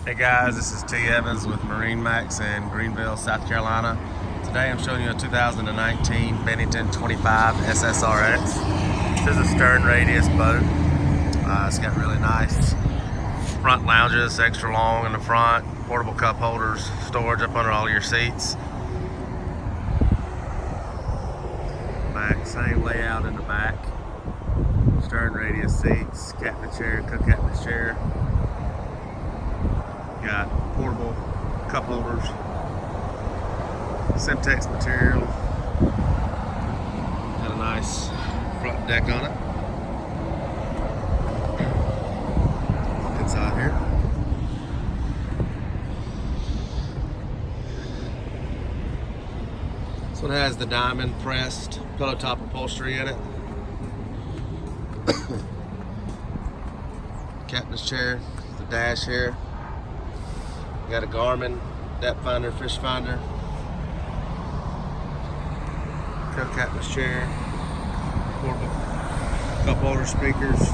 Hey guys, this is T. Evans with MarineMax in Greenville, South Carolina. Today I'm showing you a 2019 Bennington 25SSRX. This is a stern radius boat. It's got really nice front lounges, extra long in the front, portable cup holders, storage up under all your seats. Back, same layout in the back. Stern radius seats, captain chair, cook captain's chair. Got portable cup holders, Semtex material. Got a nice front deck on it. Look inside here. This one has the diamond pressed pillow top upholstery in it. Captain's chair, the dash here. Got a Garmin depth finder, fish finder, cook captain's chair, portable cup holder speakers,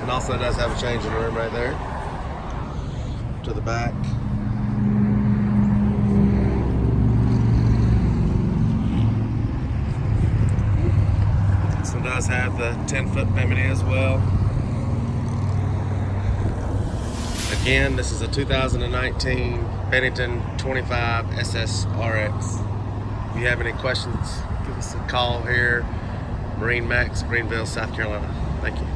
and also does have a changing room right there to the back. This one does have the 10-foot bimini as well. Again, this is a 2019 Bennington 25SSRX. If you have any questions, give us a call here. MarineMax Greenville, South Carolina. Thank you.